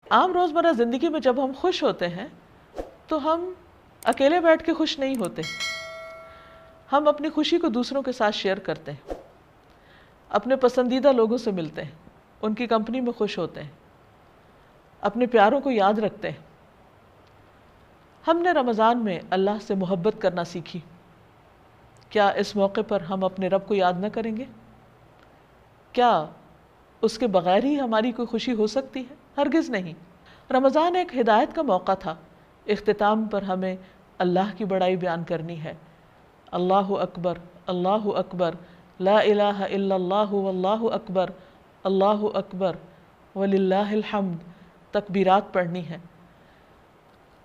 عام روزمرہ زندگی میں جب ہم خوش ہوتے ہیں تو ہم اکیلے بیٹھ کے خوش نہیں ہوتے، ہم اپنی خوشی کو دوسروں کے ساتھ شیئر کرتے ہیں، اپنے پسندیدہ لوگوں سے ملتے ہیں، ان کی کمپنی میں خوش ہوتے ہیں، اپنے پیاروں کو یاد رکھتے ہیں۔ ہم نے رمضان میں اللہ سے محبت کرنا سیکھی، کیا اس موقع پر ہم اپنے رب کو یاد نہ کریں گے؟ کیا اس کے بغیر ہی ہماری کوئی خوشی ہو سکتی ہے؟ ہرگز نہیں۔ رمضان ایک ہدایت کا موقع تھا، اختتام پر ہمیں اللہ کی بڑائی بیان کرنی ہے۔ اللہ اکبر، لا الہ الا اللہ واللہ اکبر، اللہ اکبر وللہ الحمد، تکبیرات پڑھنی ہے۔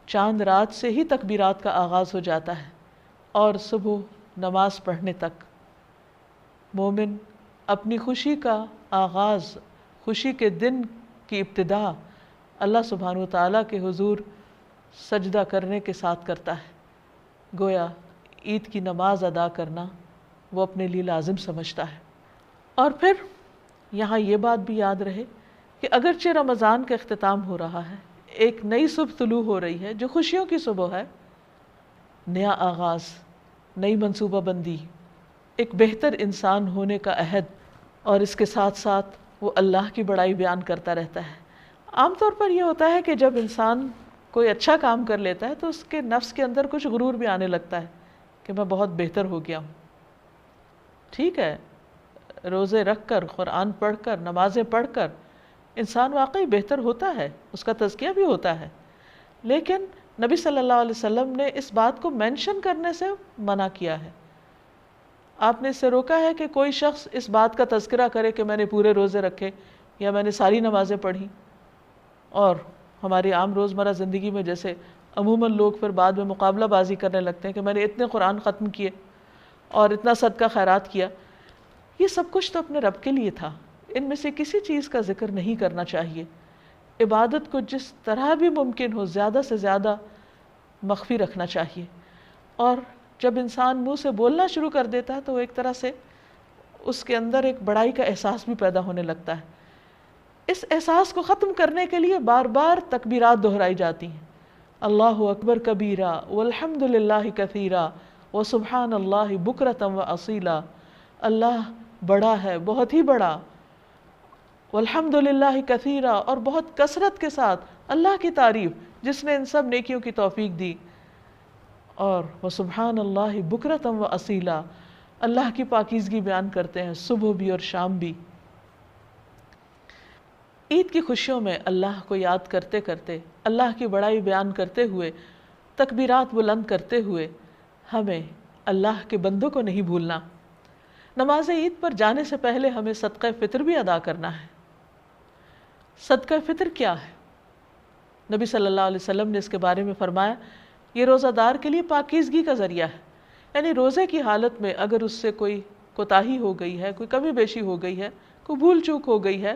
چاند رات سے ہی تکبیرات کا آغاز ہو جاتا ہے اور صبح نماز پڑھنے تک۔ مومن اپنی خوشی کا آغاز، خوشی کے دن کی ابتدا اللہ سبحانہ و تعالیٰ کے حضور سجدہ کرنے کے ساتھ کرتا ہے، گویا عید کی نماز ادا کرنا وہ اپنے لیے لازم سمجھتا ہے۔ اور پھر یہاں یہ بات بھی یاد رہے کہ اگرچہ رمضان کا اختتام ہو رہا ہے، ایک نئی صبح طلوع ہو رہی ہے جو خوشیوں کی صبح ہے، نیا آغاز، نئی منصوبہ بندی، ایک بہتر انسان ہونے کا عہد، اور اس کے ساتھ ساتھ وہ اللہ کی بڑائی بیان کرتا رہتا ہے۔ عام طور پر یہ ہوتا ہے کہ جب انسان کوئی اچھا کام کر لیتا ہے تو اس کے نفس کے اندر کچھ غرور بھی آنے لگتا ہے کہ میں بہت بہتر ہو گیا ہوں۔ ٹھیک ہے، روزے رکھ کر، قرآن پڑھ کر، نمازیں پڑھ کر انسان واقعی بہتر ہوتا ہے، اس کا تزکیہ بھی ہوتا ہے، لیکن نبی صلی اللہ علیہ وسلم نے اس بات کو مینشن کرنے سے منع کیا ہے۔ آپ نے اس سے روکا ہے کہ کوئی شخص اس بات کا تذکرہ کرے کہ میں نے پورے روزے رکھے یا میں نے ساری نمازیں پڑھی، اور ہماری عام روزمرہ زندگی میں جیسے عموماً لوگ پھر بعد میں مقابلہ بازی کرنے لگتے ہیں کہ میں نے اتنے قرآن ختم کیے اور اتنا صدقہ خیرات کیا۔ یہ سب کچھ تو اپنے رب کے لیے تھا، ان میں سے کسی چیز کا ذکر نہیں کرنا چاہیے۔ عبادت کو جس طرح بھی ممکن ہو زیادہ سے زیادہ مخفی رکھنا چاہیے، اور جب انسان منہ سے بولنا شروع کر دیتا ہے تو ایک طرح سے اس کے اندر ایک بڑائی کا احساس بھی پیدا ہونے لگتا ہے۔ اس احساس کو ختم کرنے کے لیے بار بار تکبیرات دہرائی جاتی ہیں، اللہ اکبر کبیرہ والحمد للہ کثیرہ وسبحان اللہ بکرۃ واصیلا، اللہ بڑا ہے، بہت ہی بڑا، والحمد للہ کثیرہ، اور بہت کثرت کے ساتھ اللہ کی تعریف جس نے ان سب نیکیوں کی توفیق دی، اور وسبحان اللہ بکرۃ واصیلا، اللہ کی پاکیزگی بیان کرتے ہیں صبح بھی اور شام بھی۔ عید کی خوشیوں میں اللہ کو یاد کرتے کرتے، اللہ کی بڑائی بیان کرتے ہوئے، تکبیرات بلند کرتے ہوئے ہمیں اللہ کے بندوں کو نہیں بھولنا۔ نماز عید پر جانے سے پہلے ہمیں صدقہ فطر بھی ادا کرنا ہے۔ صدقہ فطر کیا ہے؟ نبی صلی اللہ علیہ وسلم نے اس کے بارے میں فرمایا، یہ روزہ دار کے لیے پاکیزگی کا ذریعہ ہے، یعنی روزے کی حالت میں اگر اس سے کوئی کوتاہی ہو گئی ہے، کوئی کمی بیشی ہو گئی ہے، کوئی بھول چوک ہو گئی ہے،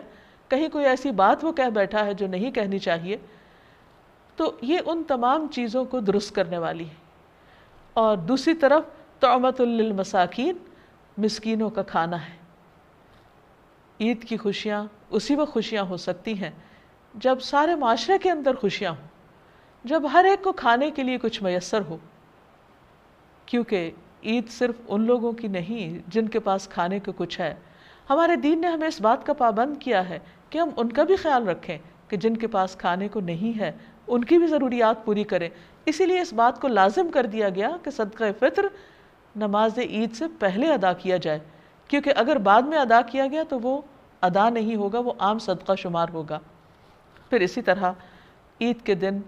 کہیں کوئی ایسی بات وہ کہہ بیٹھا ہے جو نہیں کہنی چاہیے، تو یہ ان تمام چیزوں کو درست کرنے والی ہے۔ اور دوسری طرف طعمۃ للمساکین، مسکینوں کا کھانا ہے۔ عید کی خوشیاں اسی وقت خوشیاں ہو سکتی ہیں جب سارے معاشرے کے اندر خوشیاں ہوں، جب ہر ایک کو کھانے کے لیے کچھ میسر ہو، کیونکہ عید صرف ان لوگوں کی نہیں جن کے پاس کھانے کو کچھ ہے۔ ہمارے دین نے ہمیں اس بات کا پابند کیا ہے کہ ہم ان کا بھی خیال رکھیں کہ جن کے پاس کھانے کو نہیں ہے ان کی بھی ضروریات پوری کریں۔ اسی لیے اس بات کو لازم کر دیا گیا کہ صدقہ فطر نماز عید سے پہلے ادا کیا جائے، کیونکہ اگر بعد میں ادا کیا گیا تو وہ ادا نہیں ہوگا، وہ عام صدقہ شمار ہوگا۔ پھر اسی طرح عید کے دن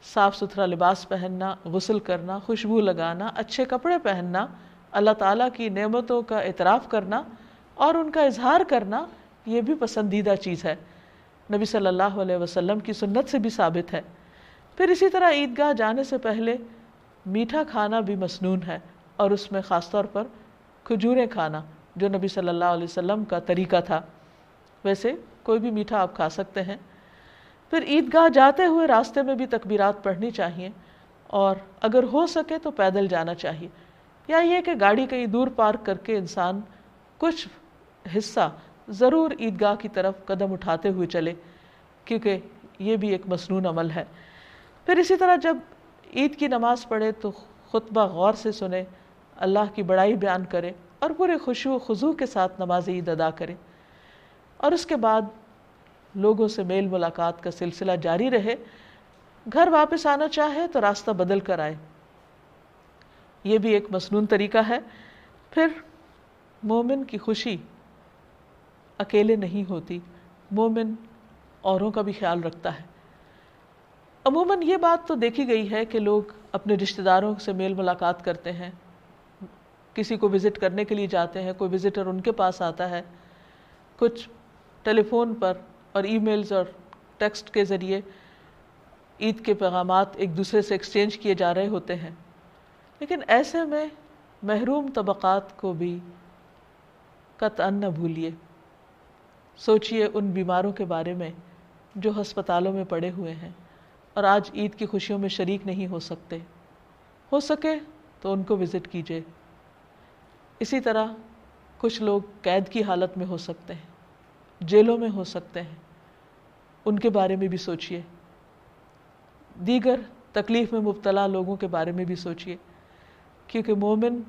صاف ستھرا لباس پہننا، غسل کرنا، خوشبو لگانا، اچھے کپڑے پہننا، اللہ تعالیٰ کی نعمتوں کا اعتراف کرنا اور ان کا اظہار کرنا، یہ بھی پسندیدہ چیز ہے، نبی صلی اللہ علیہ وسلم کی سنت سے بھی ثابت ہے۔ پھر اسی طرح عیدگاہ جانے سے پہلے میٹھا کھانا بھی مسنون ہے، اور اس میں خاص طور پر کھجوریں کھانا جو نبی صلی اللہ علیہ وسلم کا طریقہ تھا۔ ویسے کوئی بھی میٹھا آپ کھا سکتے ہیں۔ پھر عیدگاہ جاتے ہوئے راستے میں بھی تکبیرات پڑھنی چاہیے، اور اگر ہو سکے تو پیدل جانا چاہیے، یا یہ کہ گاڑی کہیں دور پارک کر کے انسان کچھ حصہ ضرور عیدگاہ کی طرف قدم اٹھاتے ہوئے چلے، کیونکہ یہ بھی ایک مسنون عمل ہے۔ پھر اسی طرح جب عید کی نماز پڑھے تو خطبہ غور سے سنے، اللہ کی بڑائی بیان کرے اور پورے خشوع و خضوع کے ساتھ نماز عید ادا کرے، اور اس کے بعد لوگوں سے میل ملاقات کا سلسلہ جاری رہے۔ گھر واپس آنا چاہے تو راستہ بدل کر آئے، یہ بھی ایک مسنون طریقہ ہے۔ پھر مومن کی خوشی اکیلے نہیں ہوتی، مومن اوروں کا بھی خیال رکھتا ہے۔ عموماً یہ بات تو دیکھی گئی ہے کہ لوگ اپنے رشتہ داروں سے میل ملاقات کرتے ہیں، کسی کو وزٹ کرنے کے لیے جاتے ہیں، کوئی وزٹر ان کے پاس آتا ہے، کچھ ٹیلی فون پر اور ای میلز اور ٹیکسٹ کے ذریعے عید کے پیغامات ایک دوسرے سے ایکسچینج کیے جا رہے ہوتے ہیں۔ لیکن ایسے میں محروم طبقات کو بھی قطعاً نہ بھولیے۔ سوچئے ان بیماروں کے بارے میں جو ہسپتالوں میں پڑے ہوئے ہیں اور آج عید کی خوشیوں میں شریک نہیں ہو سکتے، ہو سکے تو ان کو وزٹ کیجیے۔ اسی طرح کچھ لوگ قید کی حالت میں ہو سکتے ہیں، جیلوں میں ہو سکتے ہیں، ان کے بارے میں بھی سوچئے۔ دیگر تکلیف میں مبتلا لوگوں کے بارے میں بھی سوچئے، کیونکہ مومن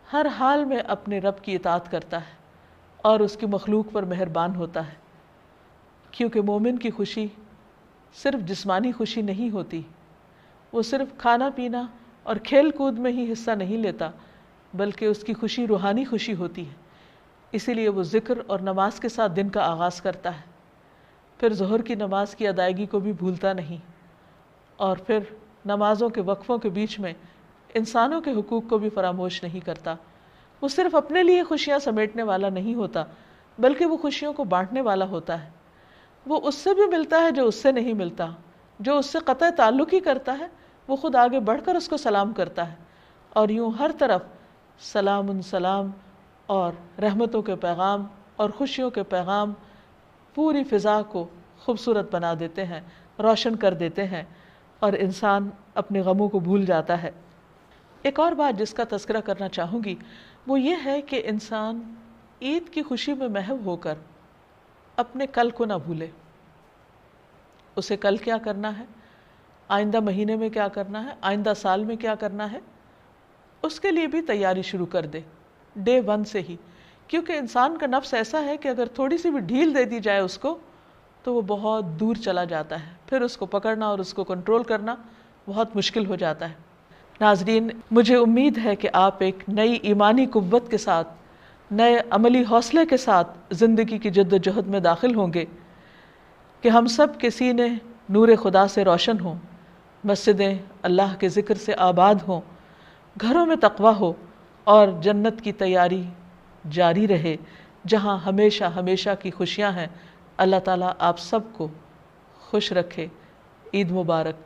ہر حال میں اپنے رب کی اطاعت کرتا ہے اور اس کی مخلوق پر مہربان ہوتا ہے، کیونکہ مومن کی خوشی صرف جسمانی خوشی نہیں ہوتی، وہ صرف کھانا پینا اور کھیل کود میں ہی حصہ نہیں لیتا، بلکہ اس کی خوشی روحانی خوشی ہوتی ہے۔ اسی لیے وہ ذکر اور نماز کے ساتھ دن کا آغاز کرتا ہے، پھر ظہر کی نماز کی ادائیگی کو بھی بھولتا نہیں، اور پھر نمازوں کے وقفوں کے بیچ میں انسانوں کے حقوق کو بھی فراموش نہیں کرتا۔ وہ صرف اپنے لیے خوشیاں سمیٹنے والا نہیں ہوتا، بلکہ وہ خوشیوں کو بانٹنے والا ہوتا ہے۔ وہ اس سے بھی ملتا ہے جو اس سے نہیں ملتا، جو اس سے قطع تعلق ہی کرتا ہے وہ خود آگے بڑھ کر اس کو سلام کرتا ہے، اور یوں ہر طرف سلام سلام اور رحمتوں کے پیغام اور خوشیوں کے پیغام پوری فضا کو خوبصورت بنا دیتے ہیں، روشن کر دیتے ہیں، اور انسان اپنے غموں کو بھول جاتا ہے۔ ایک اور بات جس کا تذکرہ کرنا چاہوں گی وہ یہ ہے کہ انسان عید کی خوشی میں محو ہو کر اپنے کل کو نہ بھولے۔ اسے کل کیا کرنا ہے، آئندہ مہینے میں کیا کرنا ہے، آئندہ سال میں کیا کرنا ہے، اس کے لیے بھی تیاری شروع کر دے ڈے 1 سے ہی، کیونکہ انسان کا نفس ایسا ہے کہ اگر تھوڑی سی بھی ڈھیل دے دی جائے اس کو تو وہ بہت دور چلا جاتا ہے، پھر اس کو پکڑنا اور اس کو کنٹرول کرنا بہت مشکل ہو جاتا ہے۔ ناظرین، مجھے امید ہے کہ آپ ایک نئی ایمانی قوت کے ساتھ، نئے عملی حوصلے کے ساتھ زندگی کی جد و جہد میں داخل ہوں گے، کہ ہم سب کے سینے نور خدا سے روشن ہوں، مسجدیں اللہ کے ذکر سے آباد ہوں، گھروں میں تقویٰ ہو اور جنت کی تیاری جاری رہے جہاں ہمیشہ ہمیشہ کی خوشیاں ہیں۔ اللہ تعالیٰ آپ سب کو خوش رکھے۔ عید مبارک۔